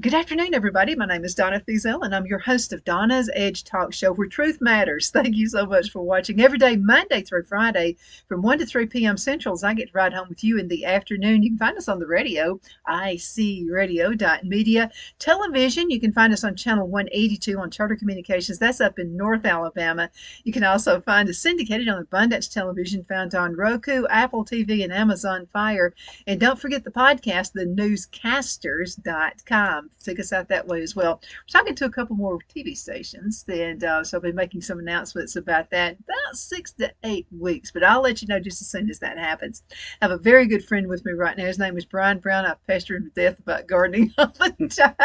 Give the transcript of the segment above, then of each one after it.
Good afternoon, everybody. My name is Donna Thiesel, and I'm your host of Donna's Edge Talk Show, where truth matters. Thank you so much for watching. Every day, Monday through Friday, from 1 to 3 p.m. Central, as I get to ride home with you in the afternoon. You can find us on the radio, icradio.media. Television, you can find us on Channel 182 on Charter Communications. That's up in North Alabama. You can also find us syndicated on Abundance Television, found on Roku, Apple TV, and Amazon Fire. And don't forget the podcast, thenewscasters.com. Take us out that way as well. We're talking to a couple more TV stations, and so I'll be making some announcements about that about 6 to 8 weeks, but I'll let you know just as soon as that happens. I have a very good friend with me right now. His name is Brian Brown. I pester him to death about gardening all the time.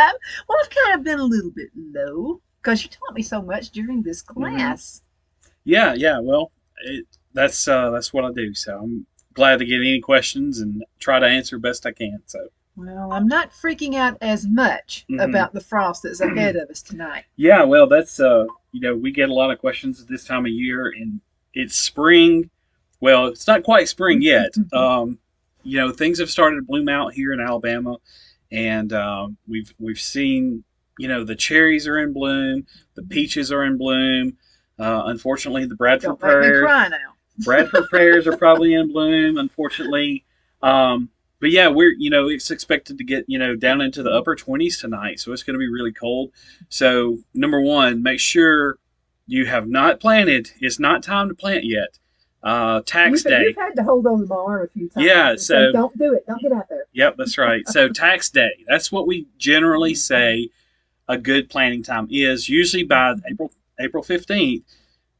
Well, I've kind of been a little bit low because you taught me so much during this class. Yeah. Well, that's what I do. So I'm glad to get any questions and try to answer best I can. So. Well, I'm not freaking out as much about the frost that's ahead of us tonight. Yeah, well, that's we get a lot of questions at this time of year, and it's spring. Well, it's not quite spring yet. Things have started to bloom out here in Alabama, and we've seen the cherries are in bloom, the peaches are in bloom. Unfortunately, the Bradford Don't make me pears. cry now. Bradford pears are probably in bloom, unfortunately. But yeah, it's expected to get, down into the upper 20s tonight. So it's going to be really cold. So number one, make sure you have not planted. It's not time to plant yet. Tax day. You've had to hold on to my arm a few times. Yeah. So don't do it. Don't get out there. Yep, that's right. So tax day. That's what we generally say a good planting time is. Usually by April 15th,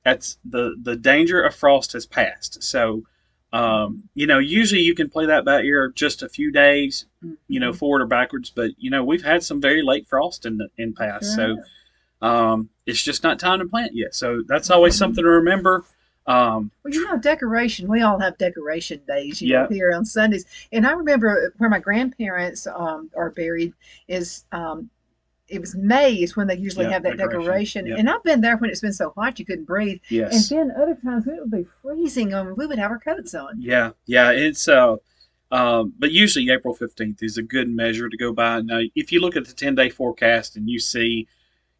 that's the danger of frost has passed. So, usually you can play that by ear just a few days, forward or backwards. But we've had some very late frost in past, so it's just not time to plant yet. So that's always something to remember. Well, decoration. We all have decoration days, here on Sundays. And I remember where my grandparents are buried is it was May is when they usually have that decoration. Yep. And I've been there when it's been so hot you couldn't breathe. Yes. And then other times it would be freezing and we would have our coats on. Yeah. It's but usually April 15th is a good measure to go by. Now, if you look at the 10-day forecast and you see,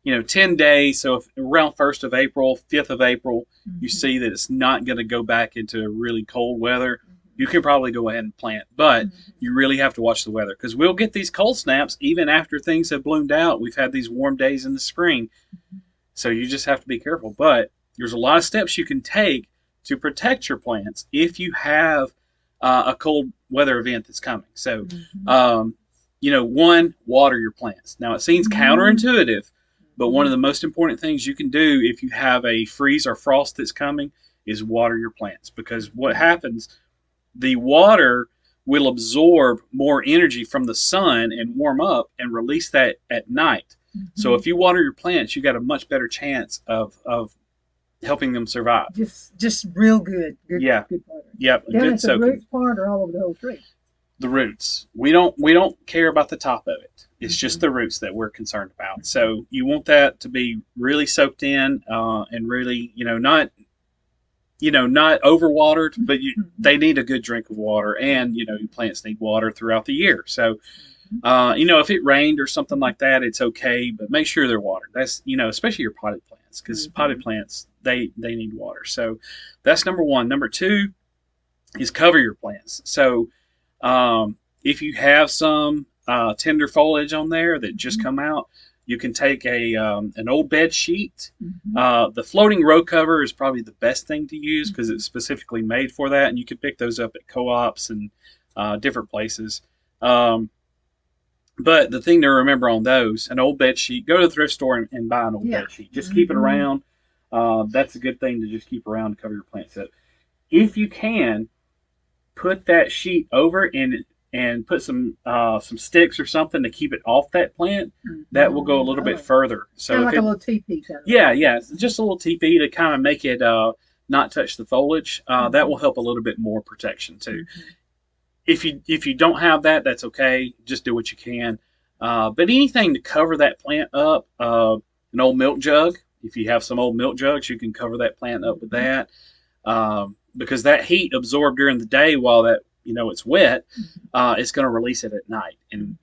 10 days, so if around 1st of April, 5th of April, you see that it's not going to go back into really cold weather, you can probably go ahead and plant. But you really have to watch the weather because we'll get these cold snaps even after things have bloomed out. We've had these warm days in the spring. So you just have to be careful. But there's a lot of steps you can take to protect your plants if you have a cold weather event that's coming. So, one, water your plants. Now, it seems counterintuitive, but one of the most important things you can do if you have a freeze or frost that's coming is water your plants. Because what happens, the water will absorb more energy from the sun and warm up and release that at night. So if you water your plants, you got a much better chance of helping them survive. Just real good. Good water. Yep. Down good at the soaking. roots part or all over the whole tree? The roots. We don't care about the top of it. It's just the roots that we're concerned about. So you want that to be really soaked in and really, not overwatered, but they need a good drink of water, and your plants need water throughout the year. So, if it rained or something like that, it's okay, but make sure they're watered. That's especially your potted plants, because potted plants they need water. So that's number one. Number two is cover your plants. So if you have some tender foliage on there that just come out, you can take an old bed sheet. The floating row cover is probably the best thing to use because it's specifically made for that, and you can pick those up at co-ops and different places. But the thing to remember on those, an old bed sheet, go to the thrift store and buy an old bed sheet. Just keep it around. That's a good thing to just keep around to cover your plants up. If you can, put that sheet over and put some sticks or something to keep it off that plant, that will go a little bit further. So kind of like a little teepee. Yeah, just a little teepee to kind of make it not touch the foliage. That will help a little bit more protection too. If you don't have that, that's okay. Just do what you can. But anything to cover that plant up, an old milk jug. If you have some old milk jugs, you can cover that plant up with that. Because that heat absorbed during the day while that it's wet, it's going to release it at night, and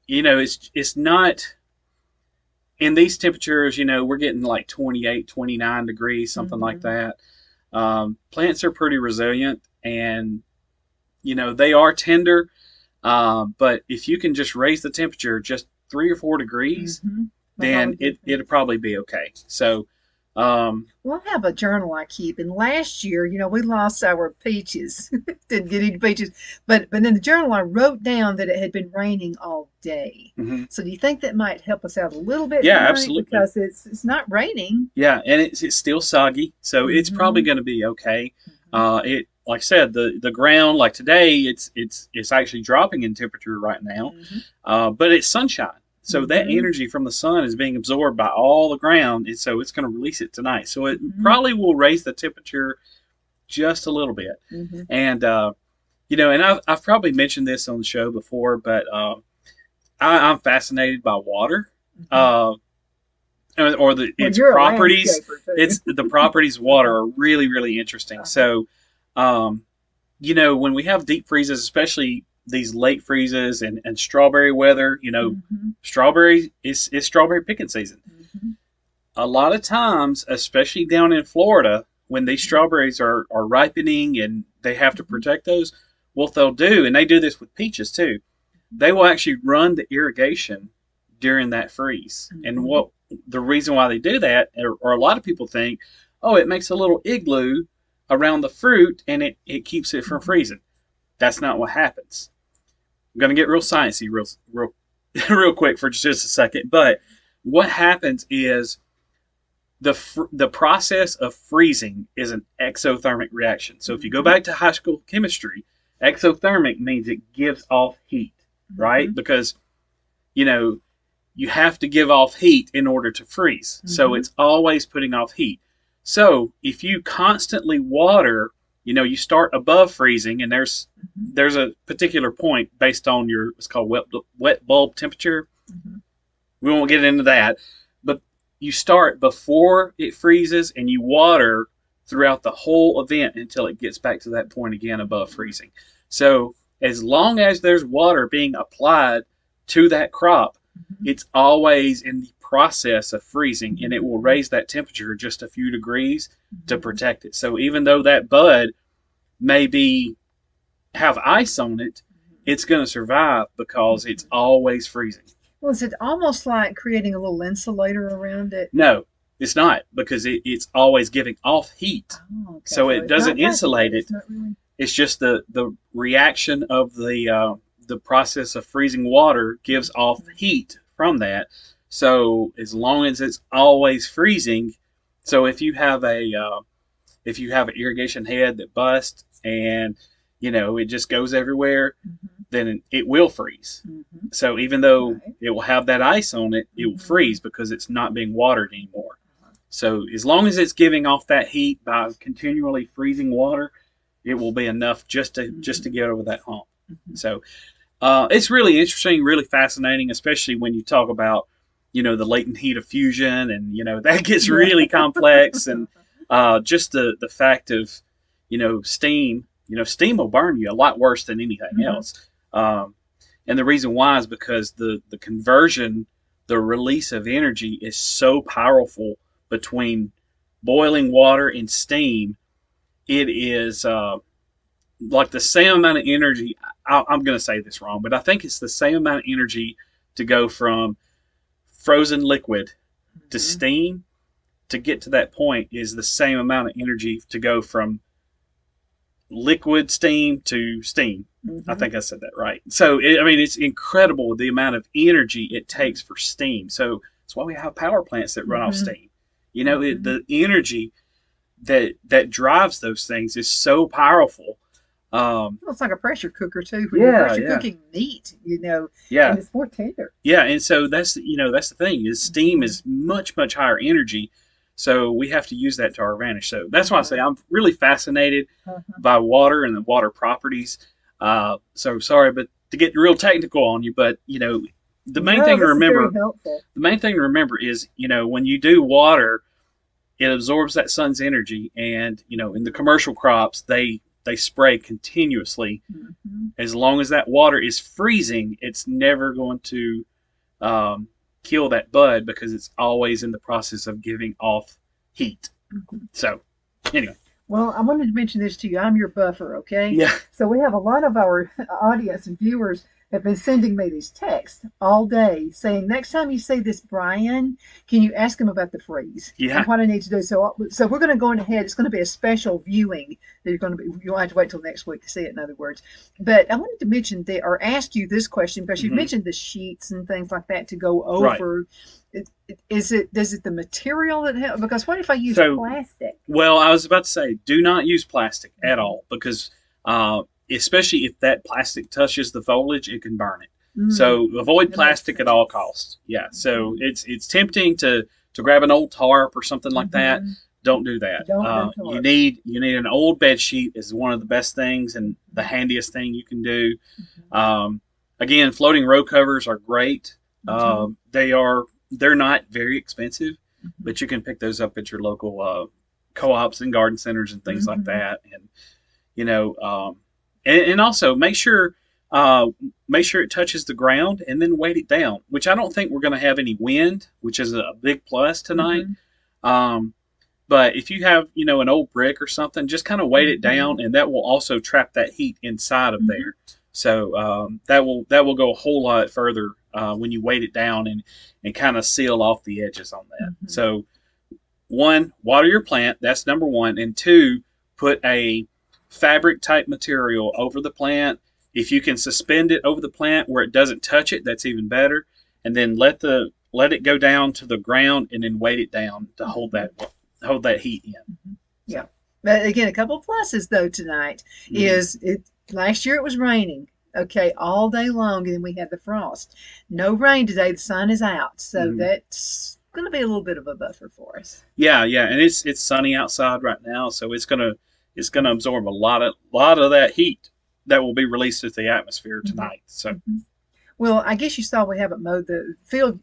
it's not in these temperatures. We're getting like 28, 29 degrees, something like Mm-hmm. that. Plants are pretty resilient, and they are tender. But if you can just raise the temperature just 3 or 4 degrees, Mm-hmm. Make all the then it'll difference. probably be okay. So, um, Well, I have a journal I keep, and last year, we lost our peaches. Didn't get any peaches, but in the journal I wrote down that it had been raining all day. mhm. So do you think that might help us out a little bit Yeah, tonight absolutely. because it's not raining? Yeah, and it's still soggy, so it's probably Mm-hmm. going to be okay. Mm-hmm. It like I said, the ground like today, it's actually dropping in temperature right now, Mm-hmm. but it's sunshine, so that Mm-hmm. energy from the sun is being absorbed by all the ground, and so it's going to release it tonight. So it Mm-hmm. probably will raise the temperature just a little bit, Mm-hmm. and and I've probably mentioned this on the show before, but I'm fascinated by water. Mm-hmm. Uh, or Well, its you're a properties. landscaper too. It's the properties of water Uh-huh. are really really interesting. Uh-huh. So, um, when we have deep freezes, especially these late freezes and strawberry weather, Mm-hmm. strawberry is strawberry picking season. Mm-hmm. A lot of times, especially down in Florida, when these strawberries are ripening and they have to Mm-hmm. protect those, what they'll do, and they do this with peaches too, they will actually run the irrigation during that freeze. And Mm-hmm. what the reason why they do that, or a lot of people think, oh, it makes a little igloo around the fruit and it keeps it from Mm-hmm. freezing. That's not what happens. I'm going to get real sciencey real real quick for just a second, but what happens is the process of freezing is an exothermic reaction. So if you go Mm-hmm. back to high school chemistry, exothermic means it gives off heat, Mm-hmm. right? Because you know you have to give off heat in order to freeze. So Mm-hmm. it's always putting off heat. So if you constantly water, you start above freezing, and Mm-hmm. there's a particular point based on your what's called wet bulb temperature. Mm-hmm. We won't get into that, but you start before it freezes and you water throughout the whole event until it gets back to that point again above freezing. So as long as there's water being applied to that crop, Mm-hmm. it's always in the process of freezing, and it will Mm-hmm. raise that temperature just a few degrees to Mm-hmm. protect it. So even though that bud may be have ice on it, it's going to survive because it's Mm-hmm. always freezing. Well, is it almost like creating a little insulator around it? No, it's not because it's always giving off heat. Oh, okay. So So it it's not doesn't attacking it. insulate It's it. not really. It's just the reaction of the process of freezing water gives off heat from that. So as long as it's always freezing, so if you have an irrigation head that busts and it just goes everywhere, Mm-hmm. then it will freeze. Mm-hmm. So even though Right. it will have that ice on it, it will Mm-hmm. freeze because it's not being watered anymore. So as long as it's giving off that heat by continually freezing water, it will be enough just to Mm-hmm. get over that hump. Mm-hmm. So it's really interesting, really fascinating, especially when you talk about the latent heat of fusion, and that gets Yeah. really complex, and just the fact of steam. Steam will burn you a lot worse than anything Mm-hmm. else. Um, and the reason why is because the conversion, the release of energy is so powerful between boiling water and steam. It is like the same amount of energy. I'm going to say this wrong, but I think it's the same amount of energy to go from frozen liquid to Mm-hmm. steam. To get to that point is the same amount of energy to go from liquid steam to steam. I Mm-hmm. think I said that right. So, I mean, it's incredible the amount of energy it takes for steam. So, that's why we have power plants that run off Mm-hmm. steam. Mm-hmm. The energy that drives those things is so powerful. Well, it's like a pressure cooker too, where you're Yeah, pressure yeah, cooking meat, and yeah, it's more tender. yeah. And so that's the thing is steam Mm-hmm. is much higher energy. So we have to use that to our advantage. So that's why I say Uh-huh. I'm really fascinated Uh-huh. by water and the water properties. So sorry, but to get real technical on you, but the main No, thing to this is very remember, helpful. the main thing to remember is when you do water, it absorbs that sun's energy, and in the commercial crops they spray continuously. Mm-hmm. As long as that water is freezing, it's never going to kill that bud because it's always in the process of giving off heat. Mm-hmm. So, anyway. Well, I wanted to mention this to you. I'm your buffer, okay? Yeah. So we have a lot of our audience and viewers have been sending me these texts all day saying, next time you see this Brian, can you ask him about the freeze Yeah. and what I need to do? So we're going to go on ahead. It's going to be a special viewing that you'll have to wait till next week to see it, in other words. But I wanted to mention or ask you this question because you mentioned the sheets and things like that to go over. Right. Does it the material that helps? Because what if I use plastic? Well, I was about to say, do not use plastic at all because especially if that plastic touches the foliage, it can burn it. So avoid plastic at all costs. Yeah. So it's tempting to grab an old tarp or something like that. Don't do that. You need an old bed sheet is one of the best things and the handiest thing you can do. Again, floating row covers are great. They're not very expensive, but you can pick those up at your local co-ops and garden centers and things like that. And and also make sure it touches the ground and then weight it down, which I don't think we're going to have any wind, which is a big plus tonight. But if you have, an old brick or something, just kind of weight it down, and that will also trap that heat inside of there. So that will go a whole lot further when you weight it down and kind of seal off the edges on that. So 1, water your plant. That's number 1. And 2, put a fabric type material over the plant. If you can suspend it over the plant where it doesn't touch it, that's even better. And then let it go down to the ground and then weight it down to hold that heat in. Yeah. But again, a couple of pluses though tonight is last year it was raining. Okay, all day long, and then we had the frost. No rain today. The sun is out, so that's going to be a little bit of a buffer for us. Yeah, and it's sunny outside right now, so it's gonna absorb a lot of that heat that will be released into the atmosphere tonight. So. Well, I guess you saw we haven't mowed Phil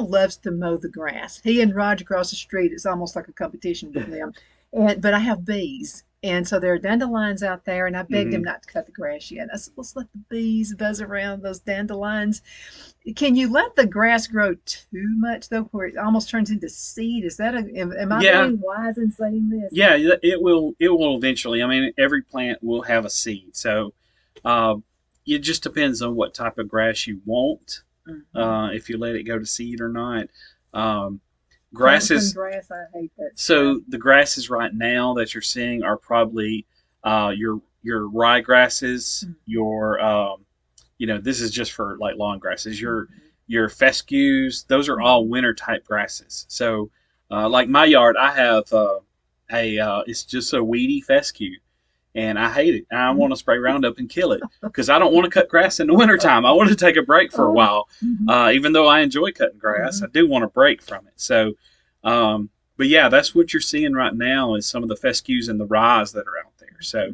loves to mow the grass. He and Roger across the street, it's almost like a competition with them. But I have bees. And so there are dandelions out there, and I begged him not to cut the grass yet. I said, let's let the bees buzz around those dandelions. Can you let the grass grow too much, though, where it almost turns into seed? Is that am I being wise in saying this? Yeah, it will eventually. I mean, every plant will have a seed. So it just depends on what type of grass you want, if you let it go to seed or not. Grasses. Grass, I hate that. So the grasses right now that you're seeing are probably your rye grasses. Your this is just for like lawn grasses. Your fescues. Those are all winter type grasses. So like my yard, I have it's just a weedy fescue, and I hate it. I want to spray Roundup and kill it because I don't want to cut grass in the wintertime. I want to take a break for a while. Even though I enjoy cutting grass, I do want a break from it. So, but yeah, that's what you're seeing right now is some of the fescues and the ryes that are out there. So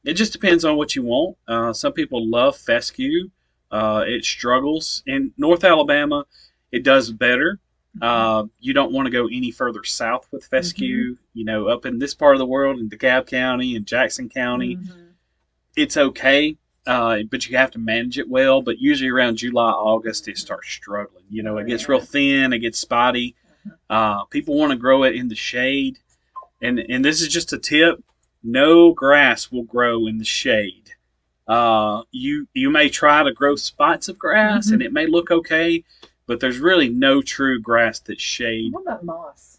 it just depends on what you want. Some people love fescue. It struggles. In North Alabama, it does better. You don't want to go any further south with fescue. Up in this part of the world, in DeKalb County and Jackson County, it's okay, but you have to manage it well. But usually around July, August, it starts struggling. It gets real thin, it gets spotty. People want to grow it in the shade, and this is just a tip: no grass will grow in the shade. You may try to grow spots of grass, and it may look okay. But there's really no true grass that's shade. What about moss?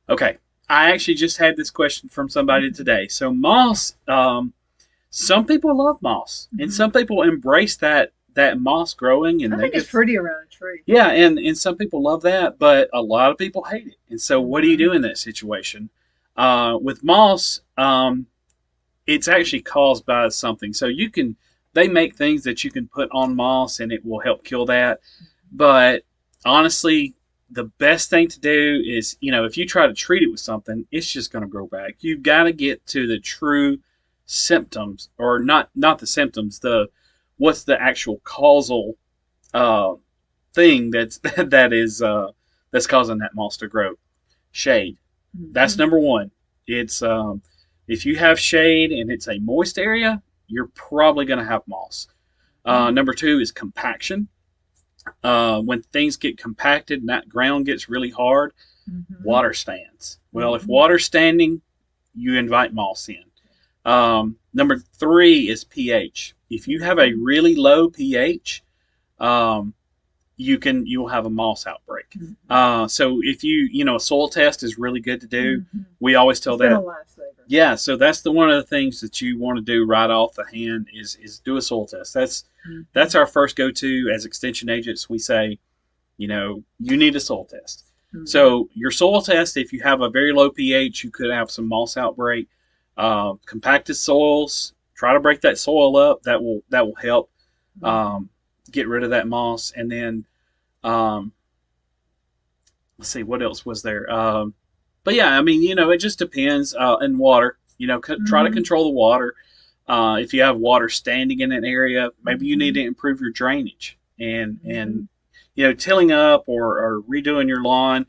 Okay. I actually just had this question from somebody today. So moss, some people love moss. And some people embrace that moss growing. And I think it's pretty around a tree. Yeah, and some people love that, but a lot of people hate it. And so what do you do in that situation? With moss, it's actually caused by something. So they make things that you can put on moss and it will help kill that. But honestly, the best thing to do is, if you try to treat it with something, it's just going to grow back. You've got to get to the true symptoms, or not the symptoms, what's the actual causal thing that's causing that moss to grow. Shade. That's number one. It's If you have shade and it's a moist area, you're probably going to have moss. Number two is compaction. When things get compacted and that ground gets really hard, water stands. Well, if water's standing, you invite moss in. Number three is pH. If you have a really low pH, you'll have a moss outbreak. So if a soil test is really good to do. We always tell that. Yeah, so that's one of the things that you want to do right off the hand is do a soil test. That's our first go-to as extension agents. We say, you need a soil test. So your soil test, if you have a very low pH, you could have some moss outbreak. Compacted soils, try to break that soil up. That will help get rid of that moss. And then let's see, what else was there? But yeah, I mean, it just depends. And water, try to control the water. If you have water standing in an area, maybe you need to improve your drainage and tilling up or redoing your lawn.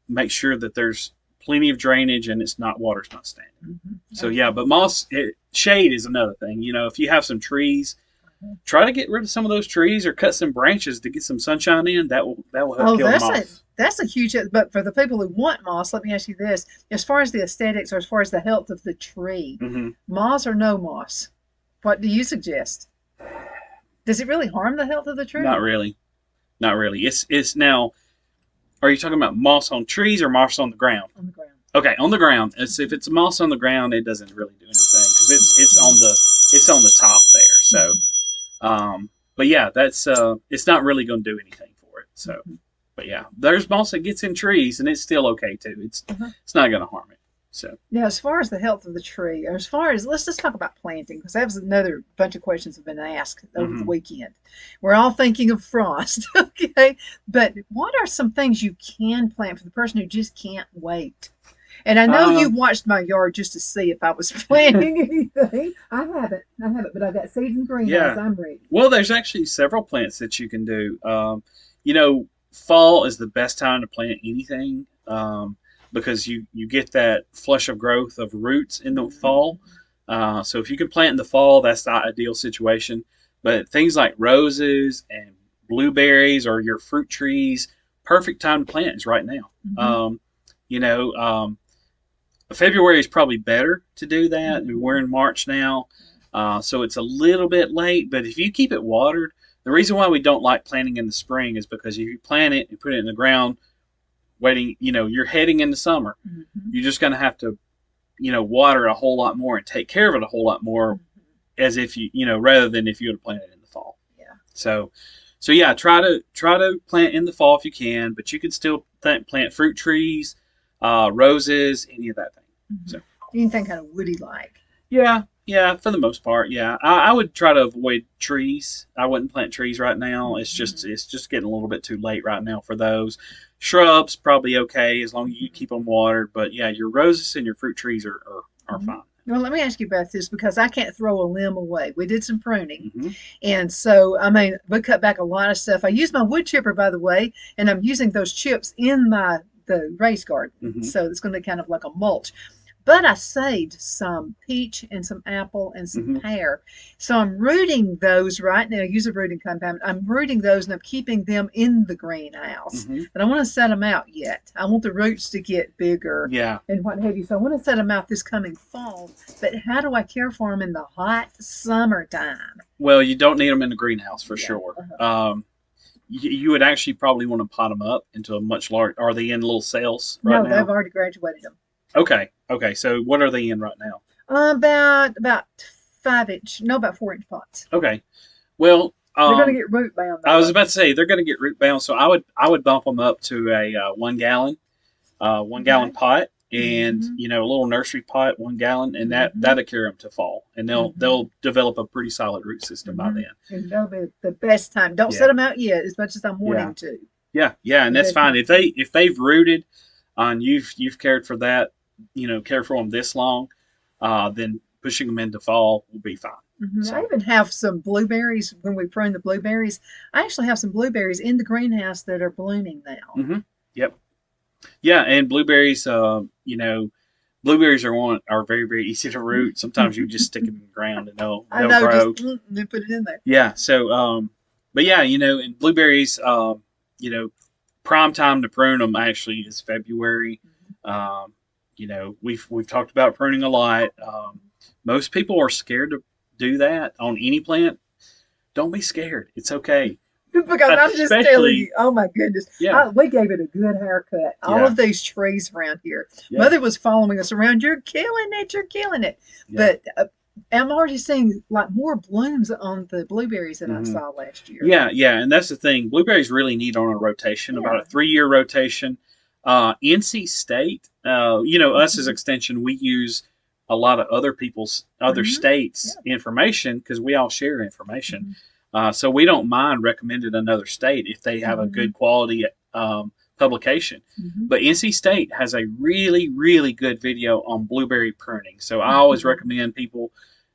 Make sure that there's plenty of drainage and water's not standing. So yeah, but shade is another thing. If you have some trees, try to get rid of some of those trees or cut some branches to get some sunshine in. That will help kill moss. That's a huge. But for the people who want moss, let me ask you this: as far as the aesthetics or as far as the health of the tree, moss or no moss, what do you suggest? Does it really harm the health of the tree? Not really. It's now. Are you talking about moss on trees or moss on the ground? On the ground. Okay, on the ground. If it's moss on the ground, it doesn't really do anything because it's on the top there. So, but yeah, that's it's not really going to do anything for it. So, but yeah, there's moss that gets in trees and it's still okay too. It's not going to harm it. So now, as far as the health of the tree, or as far as let's just talk about planting because that was another bunch of questions have been asked over the weekend. We're all thinking of frost, okay? But what are some things you can plant for the person who just can't wait? And I know you've watched my yard just to see if I was planting anything. I haven't, but I've got seeds and greenhouse. I'm ready. Well, there's actually several plants that you can do. Fall is the best time to plant anything because you get that flush of growth of roots in the fall. So if you can plant in the fall, that's the ideal situation. But things like roses and blueberries or your fruit trees, perfect time to plant is right now. February is probably better to do that. We're in March now, so it's a little bit late. But if you keep it watered, the reason why we don't like planting in the spring is because if you plant it and put it in the ground, waiting, you're heading into summer. You're just going to have to, water it a whole lot more and take care of it a whole lot more, as if rather than if you would have planted it in the fall. Yeah. So yeah, try to plant in the fall if you can, but you can still plant fruit trees. Roses, any of that thing. So anything kind of woody like. Yeah, for the most part, yeah. I would try to avoid trees. I wouldn't plant trees right now. It's just getting a little bit too late right now for those. Shrubs probably okay as long as you keep them watered. But yeah, your roses and your fruit trees are fine. Well, let me ask you about this because I can't throw a limb away. We did some pruning. And so, we cut back a lot of stuff. I use my wood chipper, by the way, and I'm using those chips in the raised garden. So it's going to be kind of like a mulch. But I saved some peach and some apple and some pear. So I'm rooting those right now. Use a rooting compound. I'm rooting those and I'm keeping them in the greenhouse. But I want to set them out yet. I want the roots to get bigger and what have you. So I want to set them out this coming fall. But how do I care for them in the hot summertime? Well, you don't need them in the greenhouse for sure. You would actually probably want to pot them up into a much larger. Are they in little cells right now? No, they've already graduated them. Okay. So what are they in right now? About 5-inch. No, about 4-inch pots. Okay. Well, they're going to get root bound. I was about to say they're going to get root bound. So I would bump them up to a 1 gallon, 1 gallon pot, and a little nursery pot, 1 gallon, and that'll carry them to fall, and they'll develop a pretty solid root system by then. And that'll be the best time. Don't set them out yet, as much as I'm wanting to. Yeah, and that's fine if they've rooted, and you've cared for that, cared for them this long, then pushing them into fall will be fine. So. I even have some blueberries when we prune the blueberries. I actually have some blueberries in the greenhouse that are blooming now. Yep. Yeah, and blueberries, blueberries are very very easy to root. Sometimes you just stick them in the ground and I they'll know, grow. just and put it in there. Yeah. So but yeah, and blueberries, you know, prime time to prune them actually is February. Um, we've talked about pruning a lot. Most people are scared to do that on any plant. Don't be scared. It's okay. Because I'm just telling Especially, you, oh my goodness, yeah, we gave it a good haircut. All yeah, of these trees around here, yeah, Mother was following us around. You're killing it. You're killing it. yeah. But I'm already seeing like more blooms on the blueberries than I hmm saw last year. Yeah, yeah, and that's the thing. Blueberries really need on a rotation, about Yeah. a 3 year rotation. NC State, us as Mhm. Extension, we use a lot of other Mhm. states' Yeah. information because we all share information. Mhm. So we don't mind recommending another state if they have a Mhm. good quality publication. Mhm. But NC State has a really, really good video on blueberry pruning. So I always Mhm. recommend people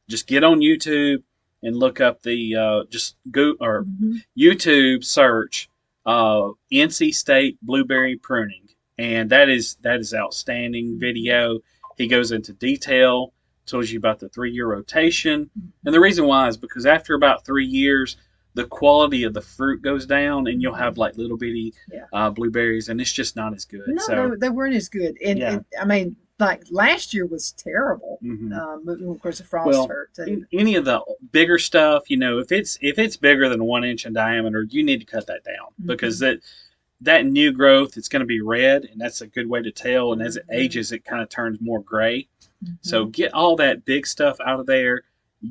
just get on YouTube and look up the just go or Mhm. YouTube search NC State blueberry pruning, and that is outstanding Mhm. video. He goes into detail, tells you about the 3 year rotation, and the Mhm. reason why is because after about 3 years, the quality of the fruit goes down, and you'll have Mhm. like little bitty Yeah. blueberries, and it's just not as good. No, So they weren't as good. yeah. And I mean, like last year was terrible. hmm But of course the frost Well, hurt too. any of the bigger stuff, if it's bigger than 1 inch in diameter, you need to cut that down because Mhm. that new growth, it's going to be red, and that's a good way to tell. And as it Mhm. ages, it kind of turns more gray. So Mhm. get all that big stuff out of there.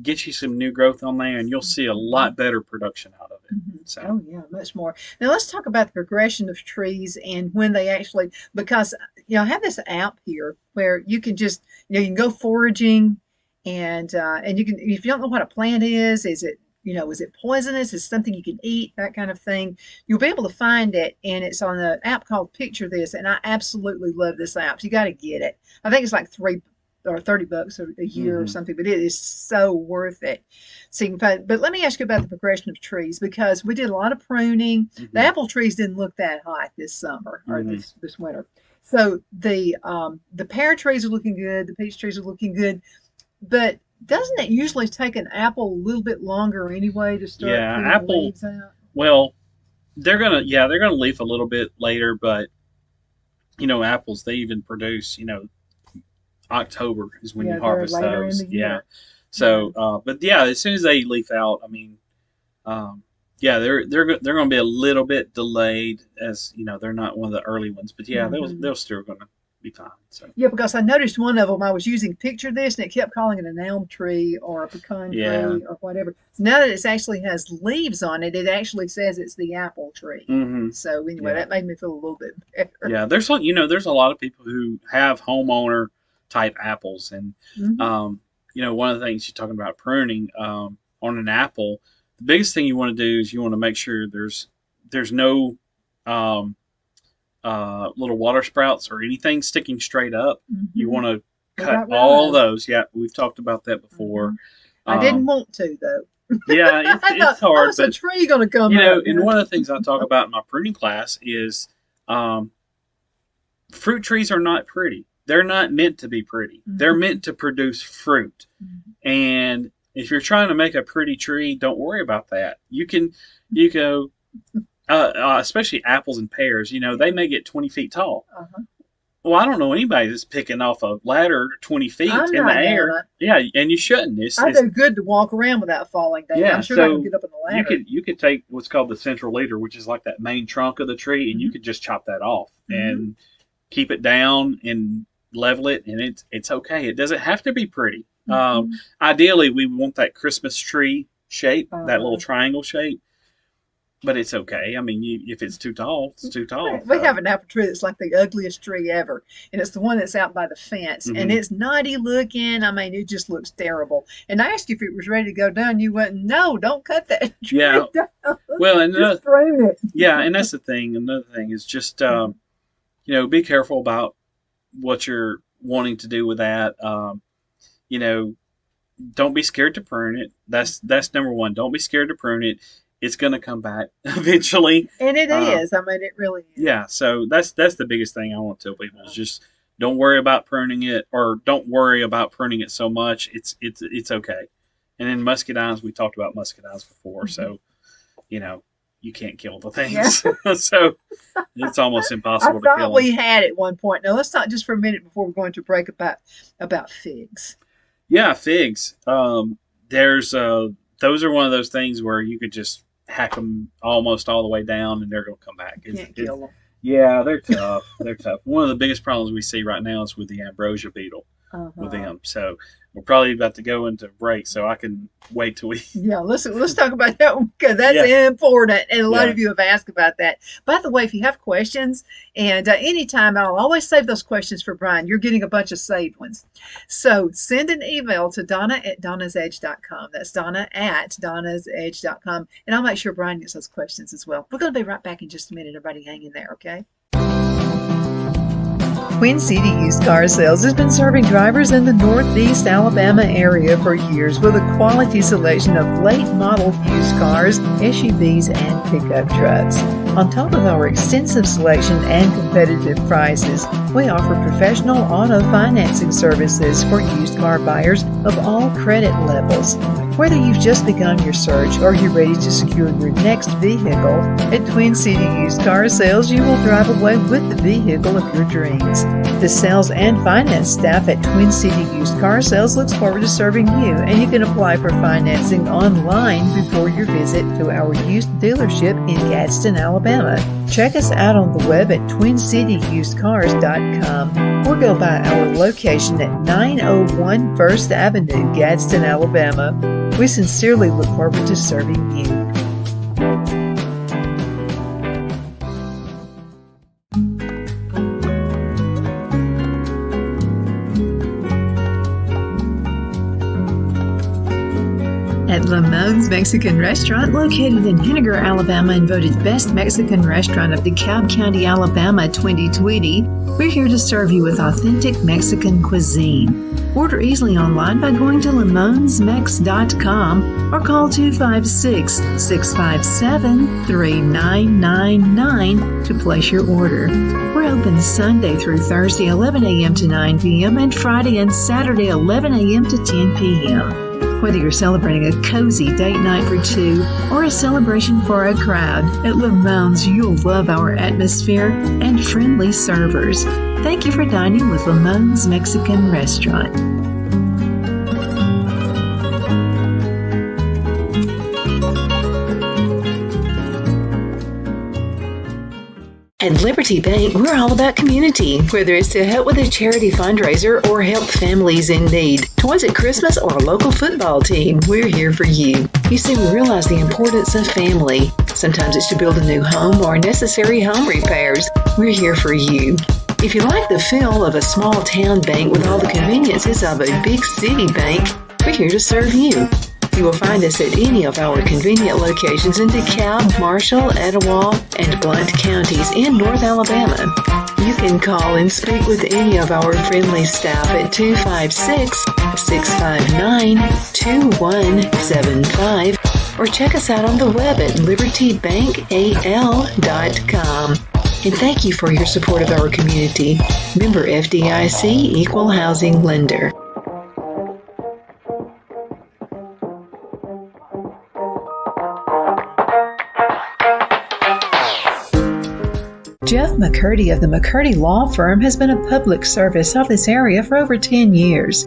Get you some new growth on there, and you'll see a Mhm. lot better production out of it. Mhm. So Oh yeah, much more. Now let's talk about the progression of trees and when they actually, because I have this app here where you can just you can go foraging, and you can, if you don't know what a plant is it, is it poisonous, is it something you can eat, that kind of thing, you'll be able to find it, and it's on an app called Picture This, and I absolutely love this app. So you got to get it. I think it's like $30 a year or hmm something, but it is so worth it. So you can find, but let me ask you about the progression of trees, because we did a lot of pruning. The hmm apple trees didn't look that hot this summer or hmm this winter. So the pear trees are looking good, the peach trees are looking good, but doesn't it usually take an apple a little bit longer anyway to start yeah, putting apple. leaves out? Well, they're gonna leaf a little bit later, but apples, they even produce, October is when you Yeah, they're harvest later in those. the Yeah. year. Yeah. So, but yeah, as soon as they leaf out, I mean, um, yeah, they're going to be a little bit delayed, as they're not one of the early ones, but yeah, Hmm. they'll still going to be fine. So Yeah, because I noticed one of them, I was using Picture This, and it kept calling it an elm tree or a pecan yeah, tree or whatever. So now that it actually has leaves on it, it actually says it's the apple tree. So anyway, yeah, that made me feel a little bit better. yeah. There's a lot of people who have homeowner type apples, and Hmm. one of the things you're talking about pruning on an apple, the biggest thing you want to do is you want to make sure there's no um, little water sprouts or anything sticking straight up. You Hmm. want to They cut got rid of all those. those. Yeah, we've talked about that before. Hmm. I didn't Um, want to though. yeah, it's I it's thought, oh, hard, it's a but tree going to come up. and one of the things I talk about in my pruning class is um, fruit trees are not pretty. They're not meant to be pretty. They're Hmm. meant to produce fruit. And if you're trying to make a pretty tree, don't worry about that. You go, especially apples and pears. Yeah. They may get 20 feet tall. Uh-huh. Well, I don't know anybody that's picking off a ladder 20 feet I'm in the not doing air. it. Yeah, and you shouldn't. I do good to walk around without falling down. I'm Yeah. sure not going to So get up on the you ladder. could take what's called the central leader, which is like that main trunk of the tree, and you Hmm. could just chop that off Hmm. and keep it down and level it, and it's okay. It doesn't have to be pretty. Hmm. Ideally, we want that Christmas tree shape, that little Uh-huh. triangle shape, but it's okay. I mean, if it's too tall, it's too tall. We So, have an apple tree that's like the ugliest tree ever, and it's the one that's out by the fence, and hmm it's naughty looking. I mean, it just looks terrible. And I asked you if it was ready to go down. You went, no, don't cut that yeah. tree down. Well, and Just prune it. yeah, and that's the thing. Another thing is just be careful about what you're wanting to do with that. You know, don't be scared to prune it. That's number one. Don't be scared to prune it. It's gonna come back eventually. And it Uh, is. I mean, it really is. yeah. So that's the biggest thing I want to tell people is just Don't worry about pruning it, or don't worry about pruning it so much. It's okay. And then muscadines, we talked about muscadines before, so you can't kill the things. Yeah. So it's almost I impossible to kill thought them. we had at one point. Now let's talk just for a minute before we're going to break about figs. Yeah, figs. Those are one of those things where you could just hack them almost all the way down, and they're going to come back. Can't kill them. Yeah, they're tough. They're tough. One of the biggest problems we see right now is with the ambrosia beetle with them. So we're probably about to go into break, so I can wait till we. Yeah, let's talk about that one because that's important, and a lot of you have asked about that. By the way, if you have questions, and anytime, I'll always save those questions for Brian. You're getting a bunch of saved ones, so send an email to Donna@donnasedge.com. That's Donna@donnasedge.com, and I'll make sure Brian gets those questions as well. We're going to be right back in just a minute. Everybody, hang in there, okay? Twin City Used Car Sales has been serving drivers in the Northeast Alabama area for years with a quality selection of late model used cars, SUVs, and pickup trucks. On top of our extensive selection and competitive prices, we offer professional auto financing services for used car buyers of all credit levels. Whether you've just begun your search or you're ready to secure your next vehicle, at Twin City Used Car Sales, you will drive away with the vehicle of your dreams. The sales and finance staff at Twin City Used Car Sales looks forward to serving you, and you can apply for financing online before your visit to our used dealership in Gadsden, Alabama. Check us out on the web at twincityusedcars.com or go by our location at 901 First Avenue, Gadsden, Alabama. We sincerely look forward to serving you. At Lamone's Mexican Restaurant, located in Henniger, Alabama, and voted Best Mexican Restaurant of DeKalb County, Alabama 2020, we're here to serve you with authentic Mexican cuisine. Order easily online by going to lamonsmex.com or call 256-657-3999 to place your order. We're open Sunday through Thursday 11 a.m. to 9 p.m. and Friday and Saturday 11 a.m. to 10 p.m. Whether you're celebrating a cozy date night for two or a celebration for a crowd, at Lamone's you'll love our atmosphere and friendly servers. Thank you for dining with Lamone's Mexican Restaurant. At Liberty Bank, we're all about community, whether it's to help with a charity fundraiser or help families in need. Toys at Christmas or a local football team, we're here for you. You see, we realize the importance of family. Sometimes it's to build a new home or necessary home repairs. We're here for you. If you like the feel of a small town bank with all the conveniences of a big city bank, we're here to serve you. You will find us at any of our convenient locations in DeKalb, Marshall, Etowah, and Blount counties in North Alabama. You can call and speak with any of our friendly staff at 256-659-2175 or check us out on the web at libertybankal.com. And thank you for your support of our community. Member FDIC Equal Housing Lender. Jeff McCurdy of the McCurdy Law Firm has been a public service of this area for over 10 years.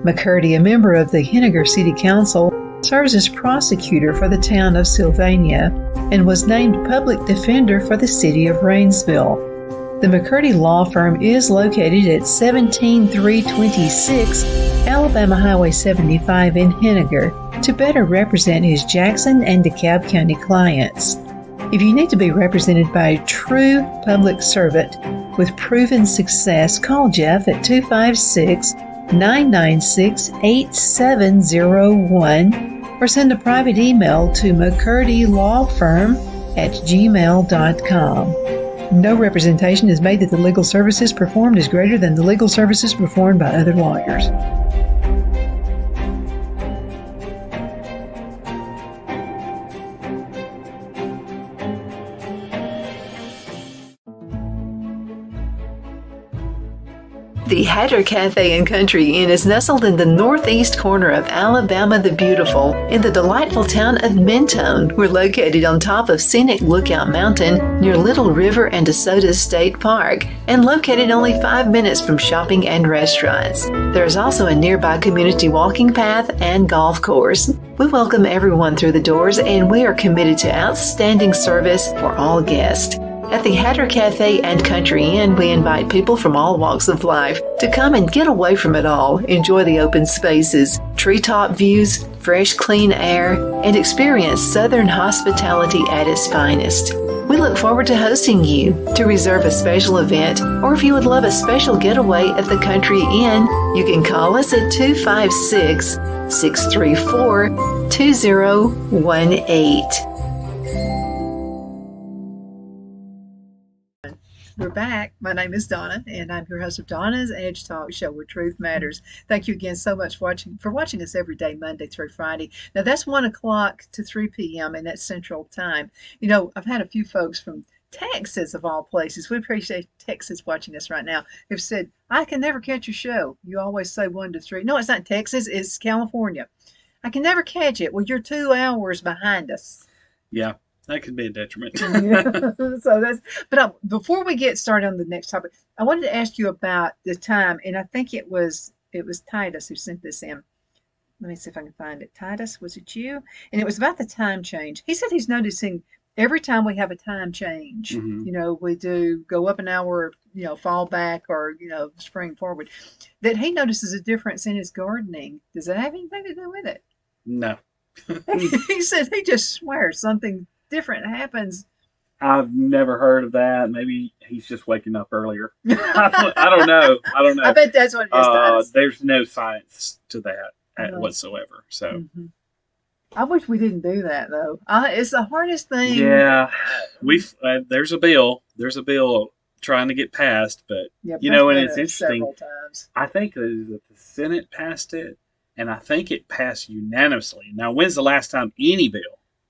McCurdy, a member of the Henniger City Council, serves as prosecutor for the town of Sylvania and was named public defender for the city of Rainsville. The McCurdy Law Firm is located at 17326 Alabama Highway 75 in Henniger to better represent his Jackson and DeKalb County clients. If you need to be represented by a true public servant with proven success, call Jeff at 256-996-8701 or send a private email to mccurdylawfirm@gmail.com. No representation is made that the legal services performed is greater than the legal services performed by other lawyers. The Hatter Cafe and Country Inn is nestled in the northeast corner of Alabama the Beautiful in the delightful town of Mentone. We're located on top of scenic Lookout Mountain near Little River and DeSoto State Park and located only 5 minutes from shopping and restaurants. There is also a nearby community walking path and golf course. We welcome everyone through the doors and we are committed to outstanding service for all guests. At the Hatter Cafe and Country Inn, we invite people from all walks of life to come and get away from it all, enjoy the open spaces, treetop views, fresh, clean air, and experience Southern hospitality at its finest. We look forward to hosting you. To reserve a special event, or if you would love a special getaway at the Country Inn, you can call us at 256-634-2018. We're back. My name is Donna, and I'm your host of Donna's Edge Talk Show, where truth matters. Thank you again so much for watching us every day, Monday through Friday. Now, that's 1 o'clock to 3 p.m., and that's Central Time. You know, I've had a few folks from Texas, of all places. We appreciate Texas watching us right now, who've said, I can never catch your show. You always say 1 to 3. No, it's not Texas. It's California. I can never catch it. Well, you're 2 hours behind us. Yeah. That could be a detriment. Before we get started on the next topic, I wanted to ask you about the time, and I think it was Titus who sent this in. Let me see if I can find it. Titus, was it you? And it was about the time change. He said he's noticing every time we have a time change, we do go up an hour, fall back, or, spring forward, that he notices a difference in his gardening. Does that have anything to do with it? No. He said he just swears something different happens. I've never heard of that. Maybe he's just waking up earlier. I don't know. I bet that's what it is. There's no science to that whatsoever. So I wish we didn't do that though. It's the hardest thing. Yeah, we've there's a bill trying to get passed, but and it's interesting. I think that the Senate passed it, and I think it passed unanimously. Now, when's the last time any bill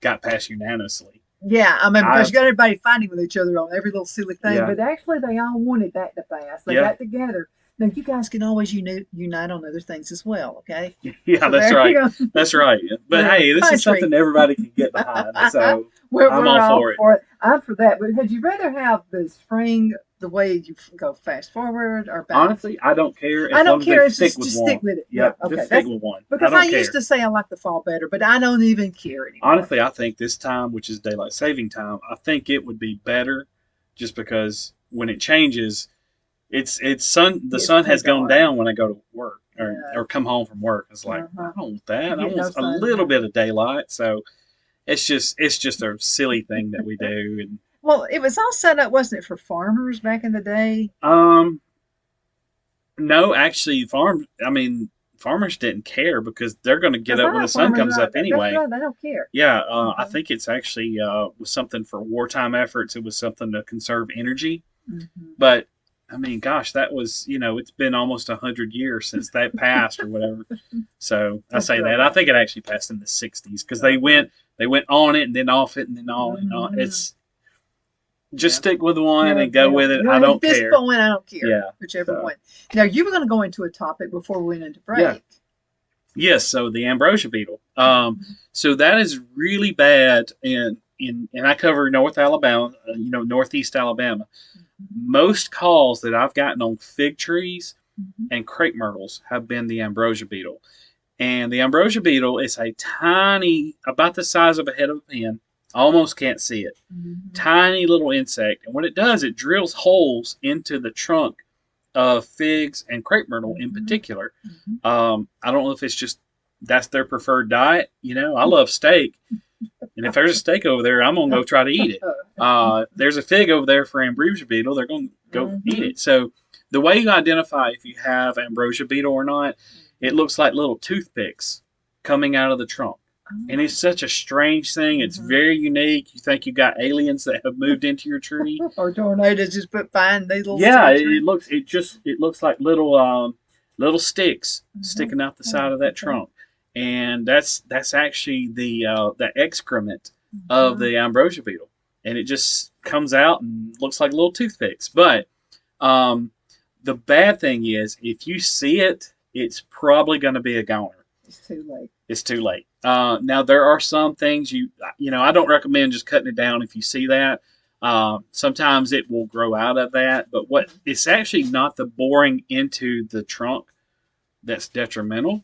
got passed unanimously? Yeah, I mean, because you got everybody fighting with each other on every little silly thing, but actually they all wanted that to pass. They got together. Now, you guys can always unite on other things as well, okay? Yeah, so that's right. That's right. But hey, this is something everybody can get behind, so I'm all for it. I'm for that. But would you rather have the spring the way you go fast forward or back? Honestly, I don't care. I don't care. Stick with it. Yeah, okay. Just stick with one. Because I used to say I like the fall better, but I don't even care anymore. Honestly, I think this time, which is daylight saving time, I think it would be better just because when it changes, the sun has gone down when I go to work or come home from work. It's like, I don't want that. I want a little bit of daylight. So it's just a silly thing that we do. And well, it was all set up, wasn't it, for farmers back in the day? No, actually, farmers didn't care because they're going to get up when the sun comes up anyway. Right, they don't care. Yeah, I think it's actually was something for wartime efforts. It was something to conserve energy. But I mean, gosh, that was, it's been almost 100 years since that passed or whatever. So I say that. I think it actually passed in the 60s because they went on it and then off it and then on and on. It's just stick with one and go with it. I don't care. At this point, I don't care. Yeah. Whichever one. Now, you were going to go into a topic before we went into break. Yeah. Yes. So the ambrosia beetle. So that is really bad. And I cover North Alabama, Northeast Alabama. Most calls that I've gotten on fig trees and crepe myrtles have been the ambrosia beetle. And the ambrosia beetle is a tiny, about the size of a head of a pin. Almost can't see it. Tiny little insect. And what it does, it drills holes into the trunk of figs and crepe myrtle in particular. I don't know if it's just that's their preferred diet. I love steak. And if there's a steak over there, I'm going to go try to eat it. There's a fig over there for ambrosia beetle. They're going to go eat it. So the way you identify if you have ambrosia beetle or not, it looks like little toothpicks coming out of the trunk. And it's such a strange thing. It's very unique. You think you got aliens that have moved into your tree, or tornadoes just find these little. Yeah, it looks like little sticks sticking out the side of that trunk, and that's actually the excrement of the ambrosia beetle, and it just comes out and looks like little toothpicks. But the bad thing is, if you see it, it's probably going to be a goner. It's too late. It's too late. Now there are some things I don't recommend just cutting it down if you see that. Sometimes it will grow out of that, but it's actually not the boring into the trunk that's detrimental.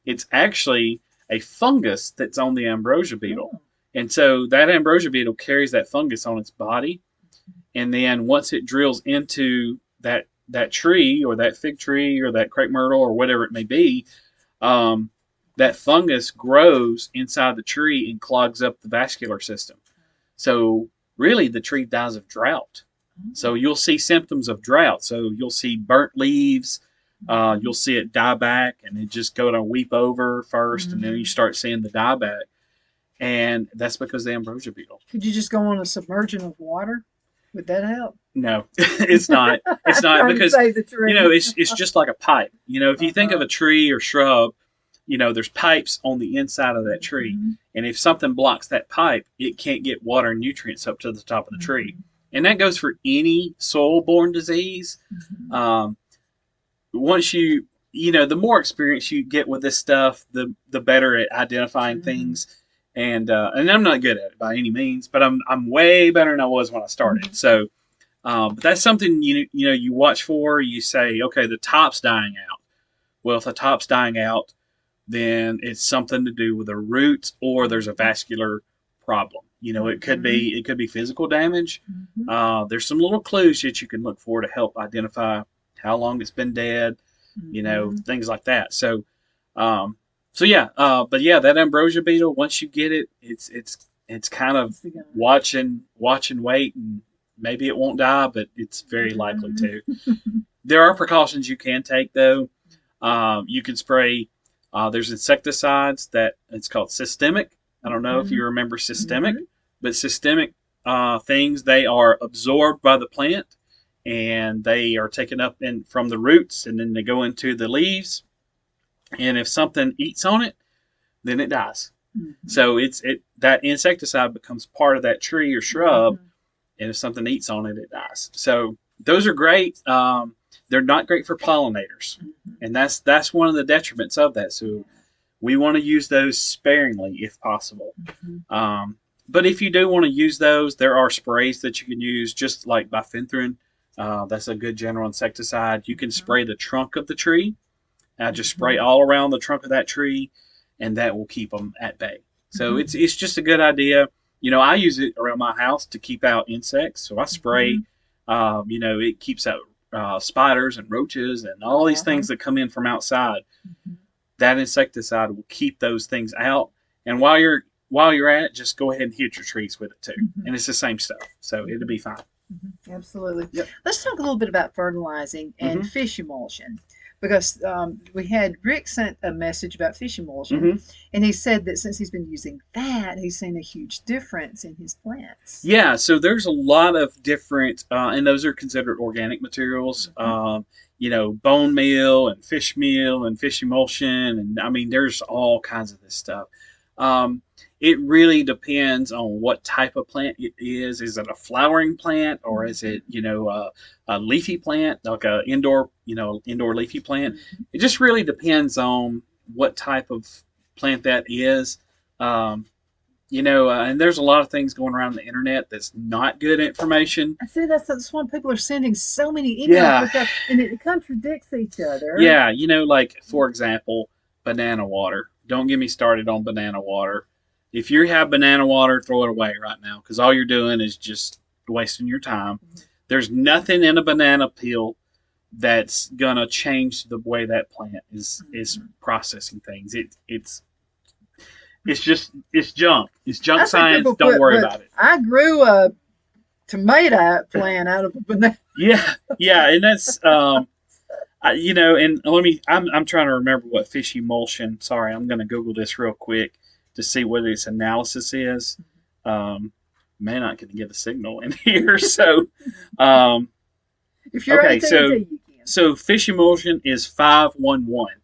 It's actually a fungus that's on the ambrosia beetle. Oh. And so that ambrosia beetle carries that fungus on its body. And then once it drills into that tree or that fig tree or that crepe myrtle or whatever it may be, that fungus grows inside the tree and clogs up the vascular system. So really the tree dies of drought. So you'll see symptoms of drought. So you'll see burnt leaves. You'll see it die back and it just go to weep over first, and then you start seeing the die back. And that's because of the ambrosia beetle. Could you just go on a submersion of water? Would that help? No, it's not. It's not because it's just like a pipe. If you think of a tree or shrub, there's pipes on the inside of that tree, and if something blocks that pipe, it can't get water and nutrients up to the top of the tree. And that goes for any soil-borne disease. Once the more experience you get with this stuff, the better at identifying things. And I'm not good at it by any means, but I'm way better than I was when I started. So, but that's something you watch for. You say, okay, the top's dying out. Well, if the top's dying out, then it's something to do with the roots, or there's a vascular problem. It could be physical damage. There's some little clues that you can look for to help identify how long it's been dead. Things like that. So. But that ambrosia beetle, once you get it, it's kind of watch and wait, and maybe it won't die, but it's very likely to. There are precautions you can take though. You can spray. There's insecticides that it's called systemic. I don't know if you remember systemic, but systemic things, they are absorbed by the plant and they are taken up from the roots, and then they go into the leaves. And if something eats on it, then it dies. So that insecticide becomes part of that tree or shrub, and if something eats on it, it dies. So those are great. They're not great for pollinators, and that's one of the detriments of that. So we want to use those sparingly if possible. But if you do want to use those, there are sprays that you can use, just like bifenthrin. That's a good general insecticide. You can spray the trunk of the tree. Just spray all around the trunk of that tree, and that will keep them at bay. So it's just a good idea. I use it around my house to keep out insects. So I spray. It keeps out spiders and roaches and all these things that come in from outside. That insecticide will keep those things out. And while you're at it, just go ahead and hit your trees with it too. And it's the same stuff, so it'll be fine. Absolutely. Yep. Let's talk a little bit about fertilizing and fish emulsion. Because Rick sent a message about fish emulsion, and he said that since he's been using that, he's seen a huge difference in his plants. Yeah, so there's a lot of different, and those are considered organic materials. Bone meal and fish emulsion, and I mean, there's all kinds of this stuff. It really depends on what type of plant it is. Is it a flowering plant, or is it, a leafy plant, like a indoor leafy plant? It just really depends on what type of plant that is. And there's a lot of things going around the internet that's not good information. I see that's why people are sending so many emails, and it contradicts each other. Yeah, like, for example, banana water. Don't get me started on banana water. If you have banana water, throw it away right now, because all you're doing is just wasting your time. There's nothing in a banana peel that's gonna change the way that plant is processing things. It's junk. It's junk science. Don't worry about it. I grew a tomato plant out of a banana. Yeah, and that's and I'm trying to remember what fish emulsion. Sorry, I'm gonna Google this real quick to see what its analysis is. Man, not going to get a signal in here. So, if you're okay, so fish emulsion is 511.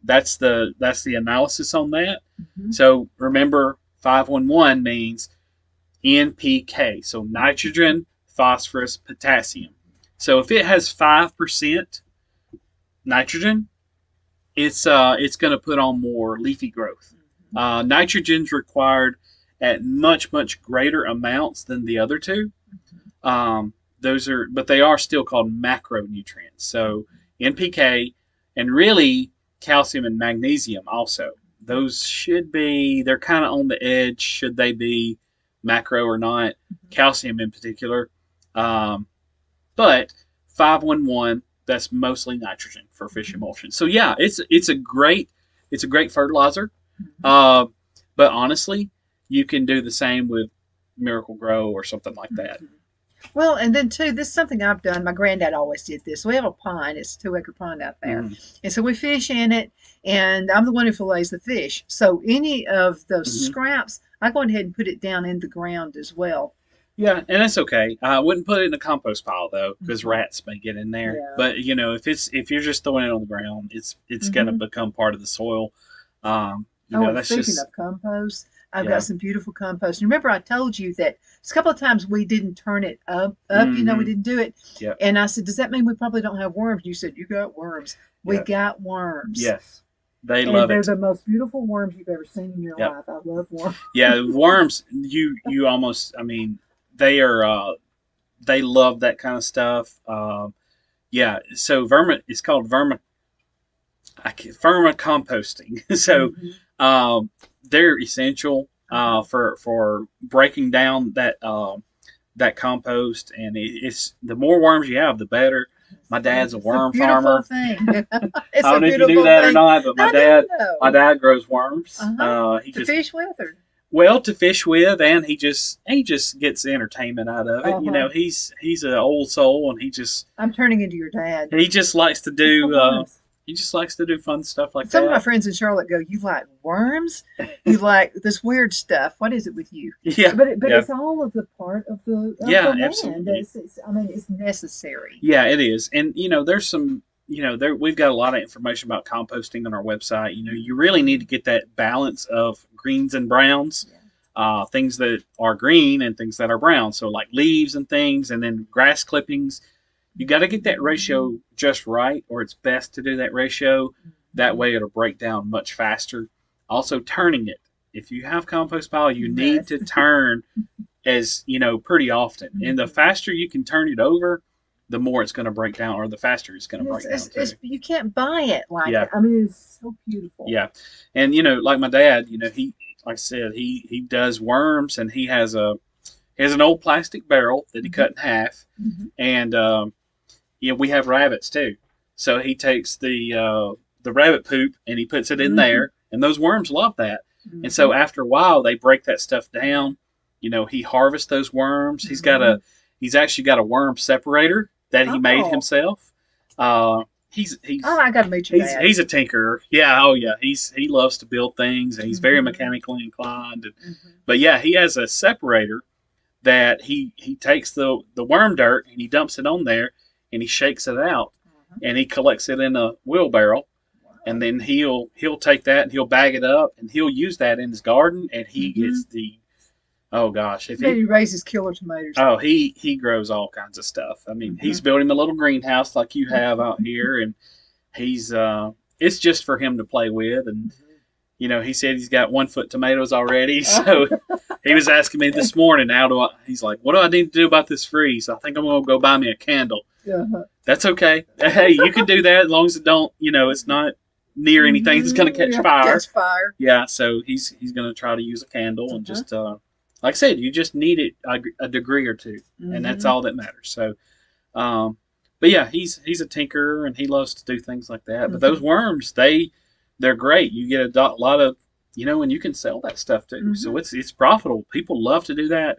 That's the analysis on that. So remember, 511 means NPK. So nitrogen, phosphorus, potassium. So if it has 5% nitrogen, it's going to put on more leafy growth. Nitrogen's required at much greater amounts than the other two. But they are still called macronutrients. So NPK and really calcium and magnesium also. Those they're kind of on the edge. Should they be macro or not? Calcium in particular. But 511, that's mostly nitrogen for fish emulsion. So yeah, it's a great fertilizer. But honestly, you can do the same with Miracle Grow or something like that. Well, and then too, this is something I've done. My granddad always did this. We have a pond. It's a 2-acre pond out there. And so we fish in it, and I'm the one who fillets the fish. So any of those scraps, I go ahead and put it down in the ground as well. Yeah, and that's okay. I wouldn't put it in a compost pile though, because rats may get in there. Yeah. But if you're just throwing it on the ground, it's going to become part of the soil. That's Speaking just of compost, I've got some beautiful compost. And remember, I told you that a couple of times we didn't turn it up. We didn't do it. Yep. And I said, does that mean we probably don't have worms? You said, you got worms. We got worms. Yes. They love they're it. the most beautiful worms you've ever seen in your life. I love worms. Yeah, worms. You almost. I mean, they are. They love that kind of stuff. So it's called vermicomposting. So they're essential for breaking down that compost, and it's the more worms you have, the better. My dad's a worm farmer. Thing. I don't know if you do that or not, but my dad grows worms. To fish with, or to fish with, and he just gets entertainment out of it. He's an old soul, and I'm turning into your dad. He just likes to do fun stuff like that. Some of my friends in Charlotte go, "You like worms? You like this weird stuff? What is it with you?" Yeah, but it's all of the part of the land. Absolutely. It's necessary. Yeah, it is, and there's some. We've got a lot of information about composting on our website. You really need to get that balance of greens and browns, things that are green and things that are brown. So like leaves and things, and then grass clippings. You got to get that ratio just right, or it's best to do that ratio. That way it'll break down much faster. Also, turning it. If you have compost pile, you need to turn pretty often. And the faster you can turn it over, the more it's going to break down, or the faster it's going to break down too. You can't buy it like it. I mean, it's so beautiful. Yeah, and like my dad, he, like I said, he does worms, and he has an old plastic barrel that he cut in half, and we have rabbits too. So he takes the rabbit poop and he puts it in there, and those worms love that. And so after a while, they break that stuff down. He harvests those worms. He's actually got a worm separator that he made himself. I gotta meet your dad. He's a tinkerer. Yeah, oh yeah. He loves to build things, and he's very mechanically inclined. But yeah, he has a separator that he takes the worm dirt and he dumps it on there, and he shakes it out, and he collects it in a wheelbarrow, and then he'll take that and he'll bag it up, and he'll use that in his garden, and he gets he raises killer tomatoes. Oh, he grows all kinds of stuff. I mean, he's building a little greenhouse like you have out here, and he's it's just for him to play with, and he said he's got 1-foot tomatoes already. So he was asking me this morning, he's like, what do I need to do about this freeze? I think I'm going to go buy me a candle. That's okay. Hey, you can do that as long as it don't, it's not near anything that's going to catch fire. Yeah, so he's going to try to use a candle and just, like I said, you just need it a degree or two, and that's all that matters. So, but yeah, he's a tinkerer, and he loves to do things like that. But those worms, they're great. You get a lot of, and you can sell that stuff too. So it's profitable. People love to do that.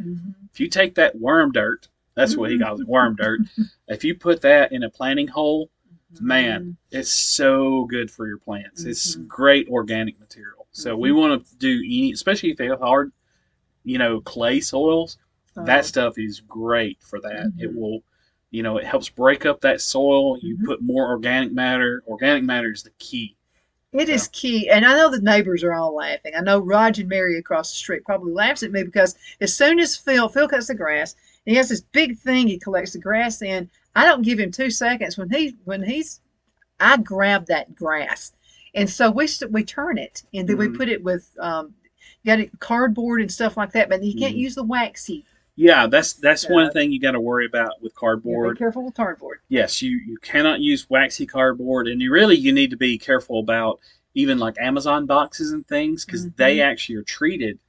If you take that worm dirt, that's what he calls it, worm dirt. If you put that in a planting hole, man, it's so good for your plants. It's great organic material. So we want to do especially if they have hard, clay soils. That stuff is great for that. It will, it helps break up that soil. You put more organic matter. Organic matter is the key. It is key. And I know the neighbors are all laughing. I know Raj and Mary across the street probably laughs at me because as soon as Phil cuts the grass, He has this big thing he collects the grass in. I don't give him 2 seconds when he's I grab that grass, and so we turn it, and then we Hmm. put it with got it cardboard and stuff like that. But you can't Hmm. use the waxy Yeah, that's one stuff. thing you got to worry about with Yeah, be cardboard. careful with cardboard. Yes, you cannot use waxy cardboard, and you need to be careful about even like Amazon boxes and things because they Hmm. actually are treated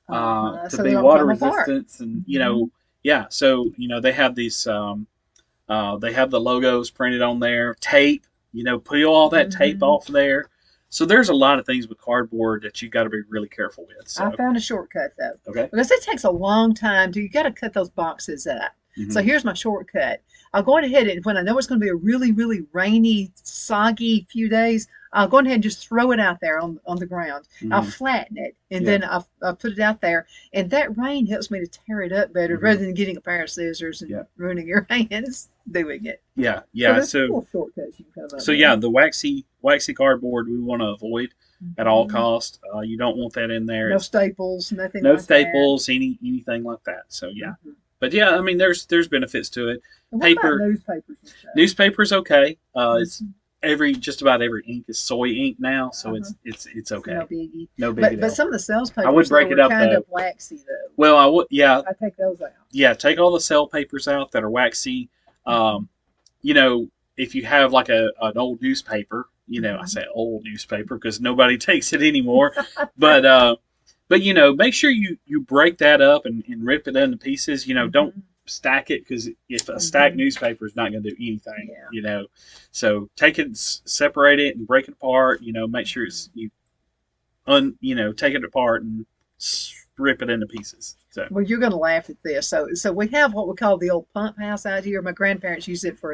to So they be don't water come apart. resistance, and Hmm. yeah. So they have these they have the logos printed on there, tape. Peel all that tape Hmm. off there. So there's a lot of things with cardboard that you got to be really careful with. I So found a shortcut though, okay. because it takes a long time. You got to cut those boxes up. Hmm. So here's my shortcut. I'll go ahead and when I know it's going to be a really, really rainy, soggy few days, I'll go ahead and just throw it out there on the ground. I'll Hmm. flatten it and Yeah. then I'll put it out there. And that rain helps me to tear it up better Hmm. rather than getting a pair of scissors and Yeah. ruining your hands doing it. Yeah. So Yeah. there's So little shortcuts you can come up so yeah, with. the waxy cardboard we want to avoid at all Hmm. costs. You don't want that in there. No It's staples, nothing no like that. staples, anything like that. So yeah, Hmm. but yeah, I mean, there's benefits to it. And what about Paper newspapers and stuff? newspaper's okay. It's Hmm. just about every ink is soy ink now, so Uh-huh. it's So no okay. biggie. No big But deal. some of the sales I would papers though break are it up kind though. of waxy though. Well, I would, yeah, I take those out. yeah. Take all the cell papers out that are waxy. Hmm. Um, you know, if you have like an old newspaper, I Hmm. say old newspaper because nobody takes it anymore, but make sure you break that up and rip it into pieces. Don't Hmm. stack it because if a stacked Hmm. newspaper is not going to do anything, Yeah. So take it, separate it, and break it apart. Make sure Hmm. it's take it apart and rip it into pieces. So Well, you're going to laugh at this. So we have what we call the old pump house out here. My grandparents use it for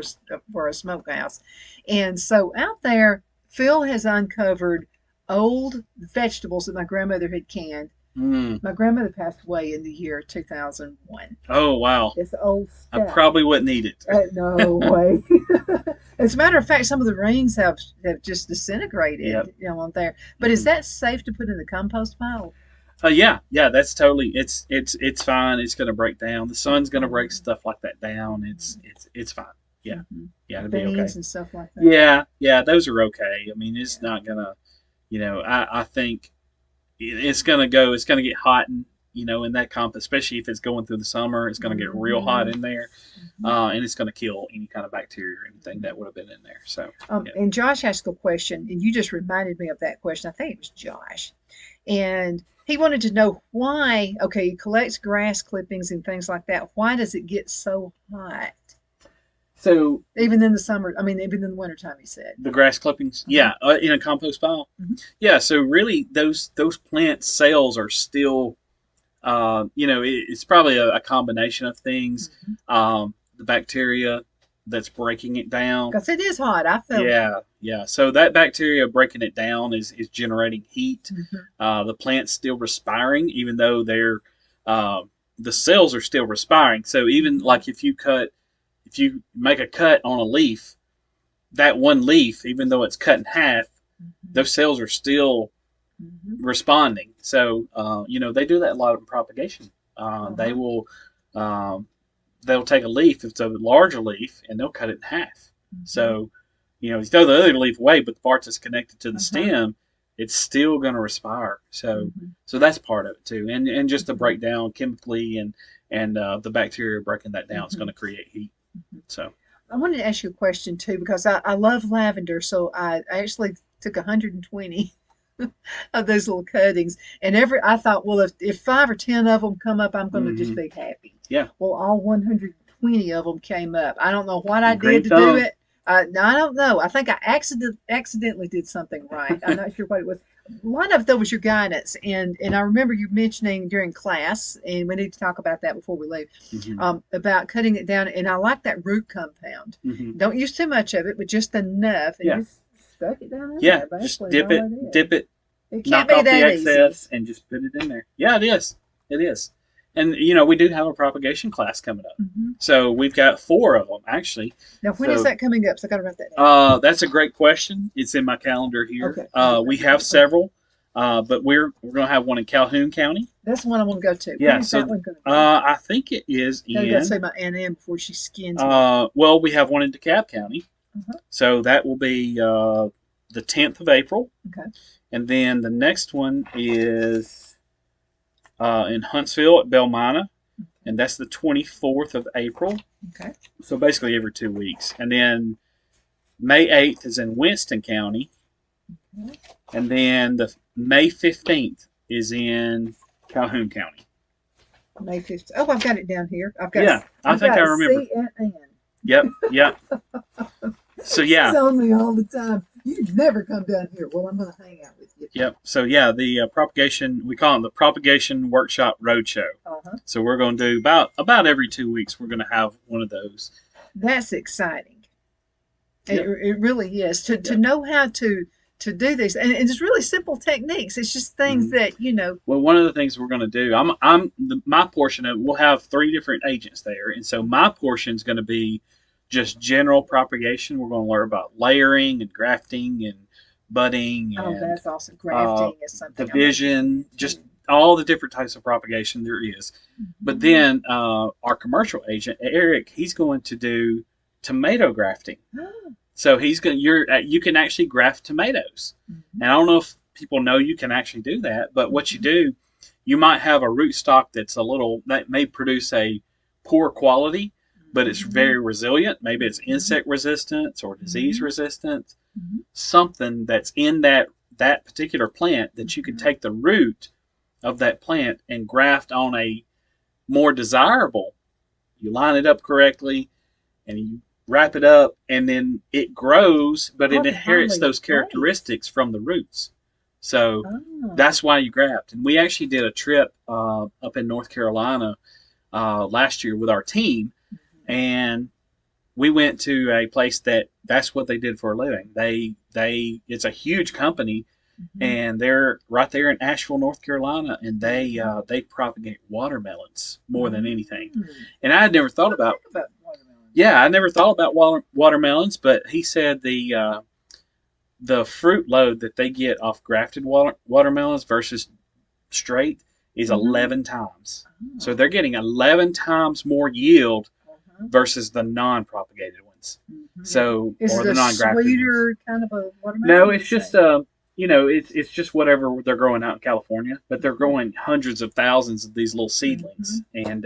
a smokehouse, and so out there, Phil has uncovered old vegetables that my grandmother had canned. mm. My grandmother passed away in the year 2001. Oh wow, It's old I stuff. probably wouldn't eat it. No way. As a matter of fact, some of the rings have just disintegrated, Yep. on there. But is Hmm. that safe to put in the compost pile? Yeah, that's totally. It's fine. It's gonna break down. The sun's gonna break Mhm. stuff like that down. It's fine. Yeah, Hmm. yeah, it'll be okay. Beans and stuff like that. Yeah, those are okay. I mean, it's Yeah. not gonna. I think it's gonna go. It's gonna get hot, and in that comp, especially if it's going through the summer, it's gonna get real hot Hmm. in there, Hmm. and it's gonna kill any kind of bacteria or anything that would have been in there. So yeah. And Josh asked a question, and you just reminded me of that question. I think it was Josh. And he wanted to know why, okay, he collects grass clippings and things like that. Why does it get so hot? So Even in the summer, I mean, even in the wintertime, he said. the grass clippings, Uh-huh. yeah, in a compost pile. Hmm. Yeah, so really, those plant cells are still, it's probably a combination of things. Hmm. The bacteria that's breaking it down. Because it is hot. I felt it. Yeah. So that bacteria breaking it down is generating heat. Hmm. The plant's still respiring, even though uh, the cells are still respiring. So even like if you make a cut on a leaf, that one leaf, even though it's cut in half, Hmm. those cells are still Hmm. responding. So they do that a lot in propagation. They Uh-huh. will they'll take a leaf, if it's a larger leaf, and they'll cut it in half. Hmm. So you throw the other leaf away, but the part that's connected to the Uh-huh. stem, it's still going to respire. So Hmm. that's part of it too, and just the Hmm. breakdown chemically and the bacteria breaking that down is going Hmm. to create heat. So I wanted to ask you a question too because I love lavender, so I actually took 120 of those little cuttings, and I thought, well, if 5 or 10 of them come up, I'm going to just hmm be happy. yeah, Well, all 120 of them came up. I don't know what I green did to do thumb. it. No, I don't know. I think I accidentally did something right. I'm not sure what it was. A lot of that was your guidance, and I remember you mentioning during class, and we need to talk about that before we leave, Hmm about cutting it down. And I like that root compound. hmm Don't use too much of it, but just enough, and Yeah, just stuck it down in yeah. there. Just Basically, is all it is. dip it, It can't knock be off the that easy. excess, and just put it in there. Yeah, it is. It is. And we do have a propagation class coming up. Hmm. So we've got 4 of them actually. Now, when is So that coming up? So I got to write that down. that's a great question. It's in my calendar here. Okay, I'll get We that have down. Okay. several. But we're going to have one in Calhoun County. That's the one I want to go to. Yeah, When is so that one going to be? I think it is Gotta go in. see my Aunt Ann before she skins me. Well, we have one in DeKalb County, Uh-huh. so that will be the 10th of April, Okay. and then the next one is in Huntsville at Belmina, and that's the 24th of April. Okay. So basically every 2 weeks, and then May 8th is in Winston County, Okay. and then the May 15th is in Calhoun County. May 15th. Oh, I've got it down here. I've got. Yeah, I think I remember. CNN. Yep, yep. So yeah. She's on me all the time. You never come down here. Well, I'm going to hang out with you. Yep. So yeah, the propagation, we call it the Propagation Workshop Roadshow. Uh-huh. So we're going to do about every 2 weeks. We're going to have one of those. That's exciting. Yep. It really is to Yep. know how to do these, and it's really simple techniques. It's just things that Well, one of the things we're going to do, my portion of it, we'll have 3 different agents there, and so my portion is going to be just general propagation. We're going to learn about layering and grafting and budding Oh, and that's awesome. Grafting is something. division, just all the different types of propagation there is. But then our commercial agent Eric, he's going to do tomato grafting. So he's going. You can actually graft tomatoes, and I don't know if people know you can actually do that. But what you do, you might have a rootstock that may produce a poor quality, but it's very resilient. Maybe it's insect resistance or disease resistant. Something that's in that particular plant that you can take the root of that plant and graft on a more desirable. You line it up correctly, and you wrap it up, and then it grows, but it inherits those characteristics from the roots. So that's why you graft. And we actually did a trip up in North Carolina last year with our team, and we went to a place that's what they did for a living. It's a huge company, and they're right there in Asheville, North Carolina, and they propagate watermelons more than anything. And I had never thought about watermelons. Yeah, I never thought about watermelons, but he said the fruit load that they get off grafted watermelons versus straight is 11 times. So they're getting 11 times more yield versus the non-propagated ones. So or the non-grafted sweeter ones. Kind of a watermelon? No, it's just it's just whatever they're growing out in California, but they're growing hundreds of thousands of these little seedlings. And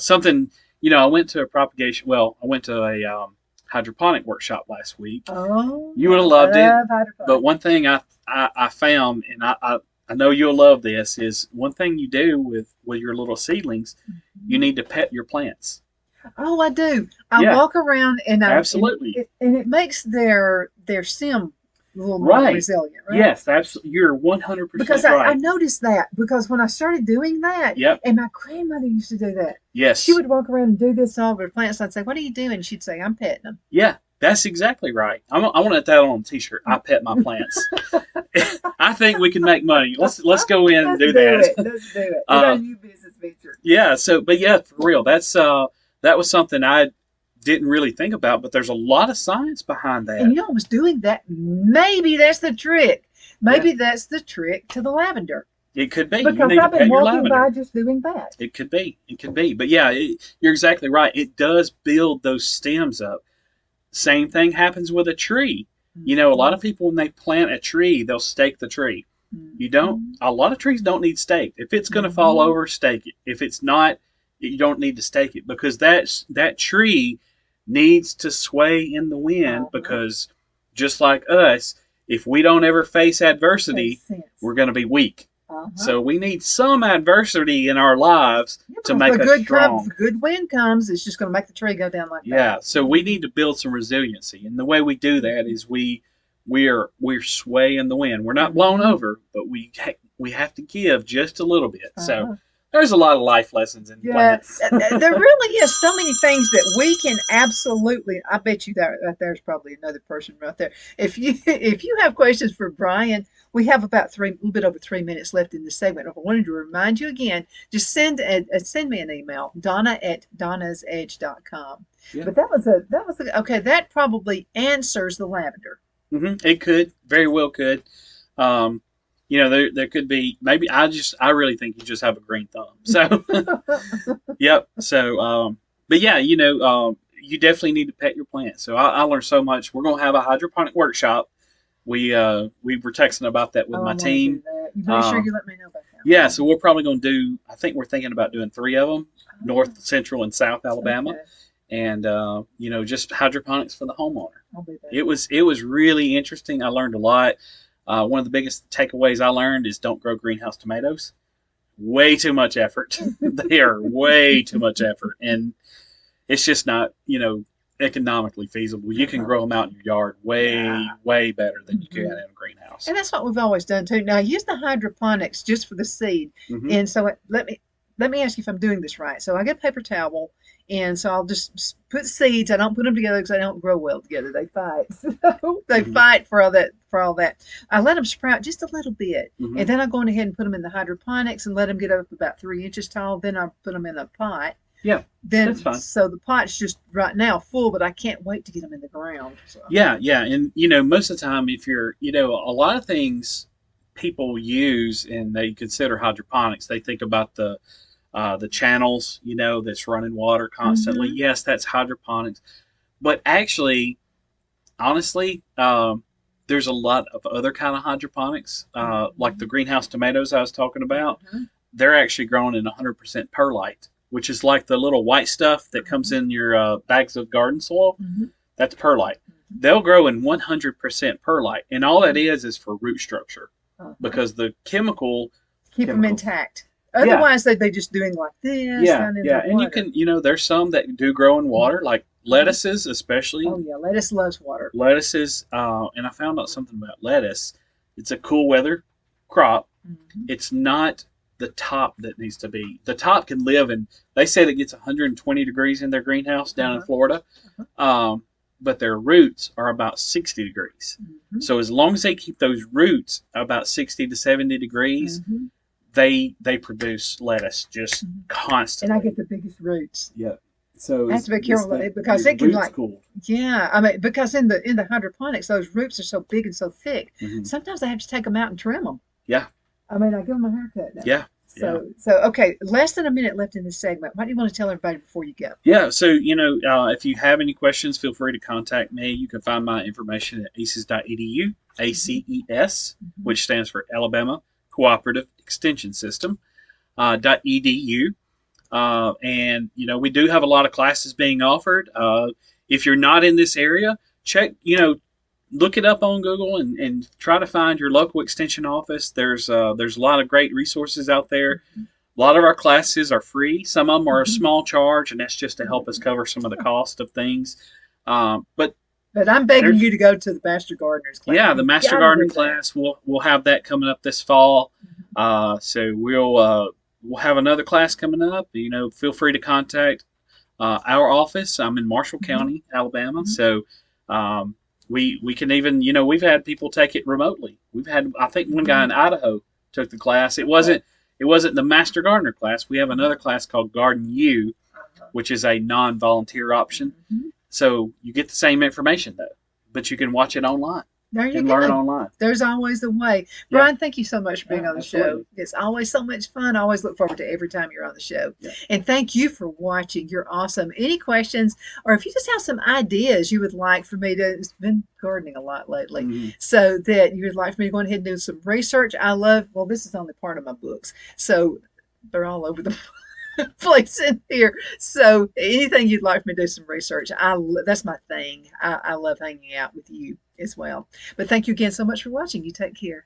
something, I went to a hydroponic workshop last week. Oh, you would have loved it. But one thing I found, and I know you'll love this, is one thing you do with your little seedlings, you need to pet your plants. Oh, I do. I walk around and absolutely, and it makes their stem a little more resilient, right? Yes, absolutely. You're 100% because I noticed that because when I started doing that, and my grandmother used to do that. Yes. She would walk around and do this all over the plants. I'd say, "What are you doing?" She'd say, "I'm petting them." Yeah, that's exactly right. I want that on a T-shirt. I pet my plants. I think we can make money. Let's go in and do that. Let's do it. It's a new business venture. Yeah. So, but yeah, for real, that was something I didn't really think about, but there's a lot of science behind that. And I was doing that. Maybe that's the trick. Maybe that's the trick to the lavender. It could be. Because I've been walking by just doing that. It could be. But yeah, you're exactly right. It does build those stems up. Same thing happens with a tree. A lot of people, when they plant a tree, they'll stake the tree. You don't. A lot of trees don't need staked. If it's going to fall over, stake it. If it's not, you don't need to stake it, because that tree needs to sway in the wind, because just like us, if we don't ever face adversity, we're going to be weak. So we need some adversity in our lives to make us strong. If a good wind comes, it's just going to make the tree go down like that. Yeah, so we need to build some resiliency, and the way we do that is we're swaying the wind. We're not blown over, but we have to give just a little bit. So there's a lot of life lessons in plants. There really is so many things that we can absolutely. I bet you that right there's probably another person right there. If you have questions for Brian, we have about a little bit over 3 minutes left in this segment. I wanted to remind you again, just send me an email, Donna@donnasedge.com. Yeah. But that was okay. That probably answers the lavender. It could, very well could. there could be maybe I really think you just have a green thumb. So yep. So but yeah, you definitely need to pet your plants. So I learned so much. We're gonna have a hydroponic workshop. We were texting about that with Oh, I my want to do team. that. You make sure you let me know about that. Yeah, so we're probably gonna do. I think we're thinking about doing three of them: Oh, North, Central, and South Alabama, okay. and just hydroponics for the homeowner. I'll be there. It was really interesting. I learned a lot. One of the biggest takeaways I learned is don't grow greenhouse tomatoes. Way too much effort. They are way too much effort, and it's just not economically feasible. You can grow them out in your yard way Yeah. way better than you can Mhm. in a greenhouse. And that's what we've always done too. Now I use the hydroponics just for the seed. Hmm. And so let me ask you if I'm doing this right. So I get a paper towel, and so I'll just put seeds. I don't put them together because they don't grow well together. They fight. So they Hmm. fight for all that. For all that, I let them sprout just a little bit, Hmm. and then I go on ahead and put them in the hydroponics and let them get up about 3 inches tall. Then I put them in a pot. Yeah, that's Then fine. so the pot's just right now full, but I can't wait to get them in the ground. So. Yeah, yeah, and most of the time, if you're, a lot of things people use and they consider hydroponics, they think about the channels, that's running water constantly. Hmm. Yes, that's hydroponics, but actually, honestly, there's a lot of other kind of hydroponics, like the greenhouse tomatoes I was talking about. Hmm. They're actually grown in 100% perlite, which is like the little white stuff that comes in your bags of garden soil. Hmm. That's perlite. They'll grow in 100% perlite, and all that is for root structure Uh-huh. because the chemical Keep them chemical. intact. Yeah, Otherwise, they just doing like this yeah, down in yeah, the and you water. can, there's some that do grow in water, like lettuces, especially Oh yeah, lettuce loves water. lettuces. And I found out something about lettuce. It's a cool weather crop. Hmm. It's not the top that needs to be. The top can live in. They said it gets 120 degrees in their greenhouse down in Uh-huh. Florida, but their roots are about 60 degrees. Hmm. So as long as they keep those roots about 60 to 70 degrees, Hmm. they produce lettuce just And constantly. I get the biggest roots. Yeah. So I have to be it's careful because the it can roots like, cool. yeah. I mean, because in the hydroponics, those roots are so big and so thick. Hmm. Sometimes I have to take them out and trim them. Yeah. I mean, I give them a haircut now. Yeah. Yeah. So okay, less than a minute left in this segment. What do you want to tell everybody before you go? Yeah, so if you have any questions, feel free to contact me. You can find my information at aces.edu, ACES, Mhm. which stands for Alabama Cooperative Extension System, .edu. And we do have a lot of classes being offered. If you're not in this area, check, look it up on Google and try to find your local extension office. There's a lot of great resources out there. A lot of our classes are free. Some of them are a Mhm. small charge, and that's just to help us cover some of the cost of things. But But I'm begging there's you to go to the Master Gardeners class. yeah, the You Master gotta Gardener do that. class we'll have that coming up this fall. Mhm. So we'll have another class coming up. Feel free to contact our office. I'm in Marshall Mhm. County, Alabama. Mhm. So um, we can even we've had people take it remotely. We've had I think one guy in Idaho took the class. It wasn't the Master Gardener class. We have another class called Garden U, Uh-huh. which is a non-volunteer option. Mhm. So you get the same information though, but you can watch it online There you and learn go. online. There's always a way. Yeah, Brian, thank you so much for being yeah, on the show. absolutely. It's always so much fun. I always look forward to every time you're on the show. Yeah. And thank you for watching. You're awesome. Any questions, or if you just have some ideas you would like for me to, it's been gardening a lot lately, Mhm. so that you would like for me to go ahead and do some research. Well, this is only part of my books. So they're all over the place in here. So anything you'd like for me to do some research, that's my thing. I love hanging out with you as well. But thank you again so much for watching. You take care.